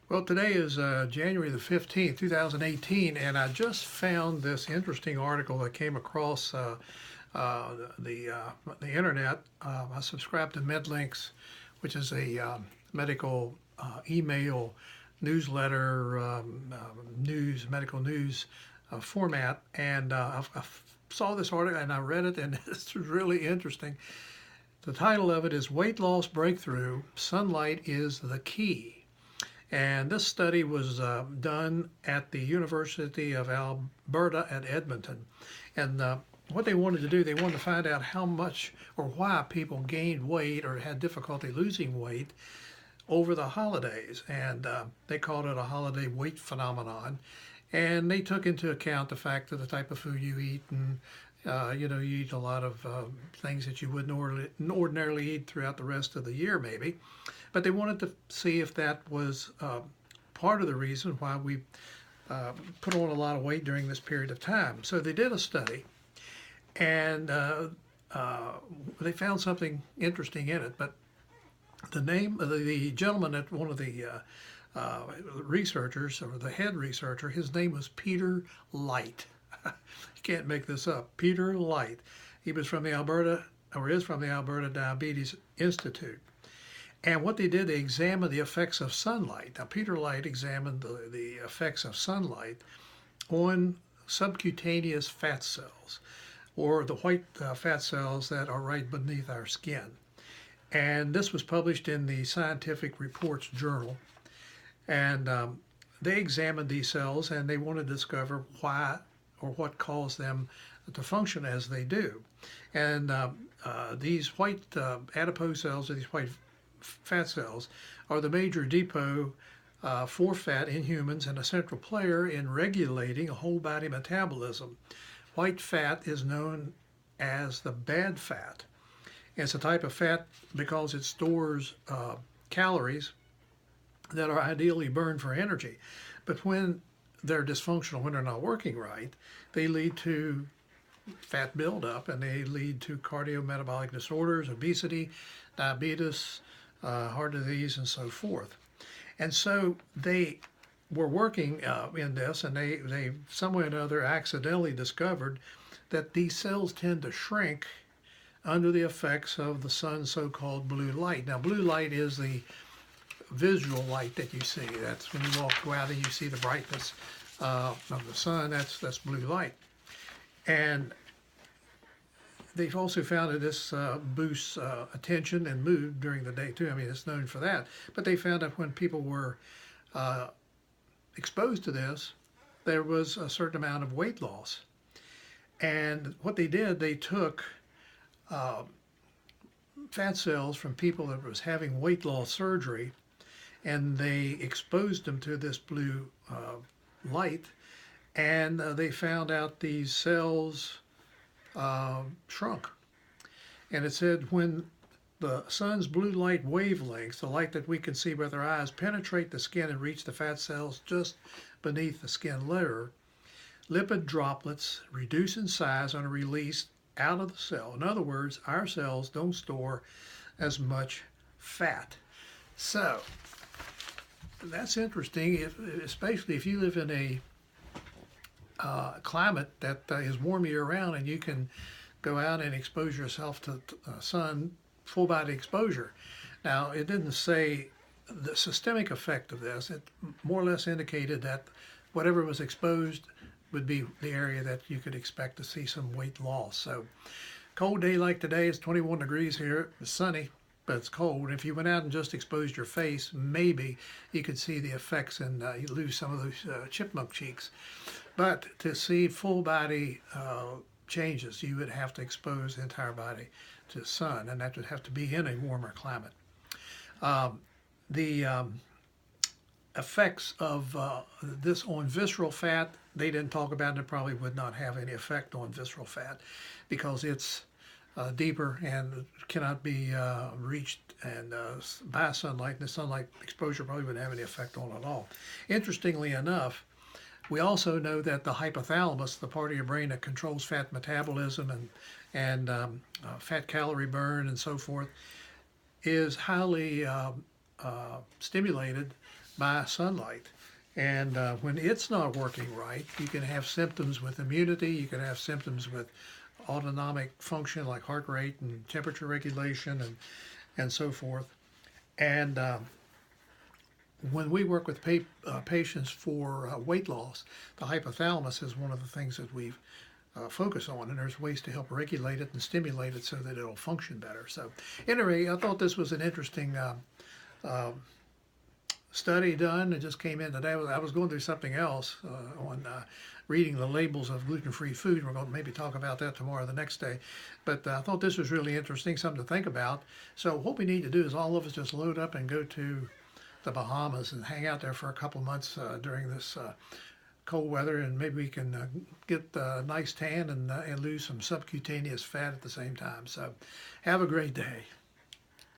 Well, today is January the 15th, 2018, and I just found this interesting article that came across the internet. I subscribe to MedLinks, which is a medical email newsletter, medical news format, and I saw this article and I read it, and it's really interesting. The title of it is Weight Loss Breakthrough: Sunlight is the Key. And this study was done at the University of Alberta at Edmonton. And what they wanted to do, they wanted to find out how much or why people gained weight or had difficulty losing weight over the holidays. And they called it a holiday weight phenomenon. And they took into account the fact of the type of food you eat, and you eat a lot of things that you wouldn't ordinarily eat throughout the rest of the year, maybe. But they wanted to see if that was part of the reason why we put on a lot of weight during this period of time. So they did a study, and they found something interesting in it. But the name of the gentleman at one of the researchers, or the head researcher, his name was Peter Light. You can't make this up. Peter Light. He was from the Alberta, or is from the Alberta Diabetes Institute. And what they did, they examined the effects of sunlight. Now, Peter Light examined the effects of sunlight on subcutaneous fat cells, or the white fat cells that are right beneath our skin. And this was published in the Scientific Reports Journal. And they examined these cells, and they wanted to discover why or what caused them to function as they do. And these white adipose cells, or these white fat cells, are the major depot for fat in humans and a central player in regulating a whole body metabolism. White fat is known as the bad fat. It's a type of fat because it stores calories that are ideally burned for energy. But when they're dysfunctional, when they're not working right, they lead to fat buildup, and they lead to cardiometabolic disorders, obesity, diabetes, heart disease, and so forth. And so they were working in this, and they some way or another accidentally discovered that these cells tend to shrink under the effects of the sun's so-called blue light. Now, blue light is the visual light that you see. That's when you walk out and you see the brightness of the sun. That's blue light. And they've also found that this boosts attention and mood during the day too. I mean, it's known for that. But they found that when people were exposed to this, there was a certain amount of weight loss. And what they did, they took fat cells from people that was having weight loss surgery, and they exposed them to this blue light, and they found out these cells shrunk. And it said when the sun's blue light wavelengths, the light that we can see with our eyes, penetrate the skin and reach the fat cells just beneath the skin layer, lipid droplets reduce in size and are released out of the cell. In other words, our cells don't store as much fat. So that's interesting, especially if you live in a climate that is warm year-round, and you can go out and expose yourself to sun, full-body exposure. Now, it didn't say the systemic effect of this. It more or less indicated that whatever was exposed would be the area that you could expect to see some weight loss. So, cold day like today, it's 21 degrees here. It's sunny, but it's cold. If you went out and just exposed your face, maybe you could see the effects, and you lose some of those chipmunk cheeks. But to see full body changes, you would have to expose the entire body to the sun, and that would have to be in a warmer climate. The effects of this on visceral fat, they didn't talk about, and it probably would not have any effect on visceral fat because it's deeper and cannot be reached and by sunlight, and the sunlight exposure probably wouldn't have any effect on it at all. Interestingly enough, we also know that the hypothalamus, the part of your brain that controls fat metabolism and fat calorie burn and so forth, is highly stimulated by sunlight. And when it's not working right, you can have symptoms with immunity, you can have symptoms with autonomic function like heart rate and temperature regulation and so forth. And when we work with patients for weight loss, the hypothalamus is one of the things that we focus on, and there's ways to help regulate it and stimulate it so that it'll function better. So anyway, I thought this was an interesting study done. It just came in today. I was going through something else on reading the labels of gluten-free food. We're going to maybe talk about that tomorrow or the next day. But I thought this was really interesting, something to think about. So what we need to do is all of us just load up and go to the Bahamas and hang out there for a couple months during this cold weather, and maybe we can get a nice tan and lose some subcutaneous fat at the same time. So have a great day.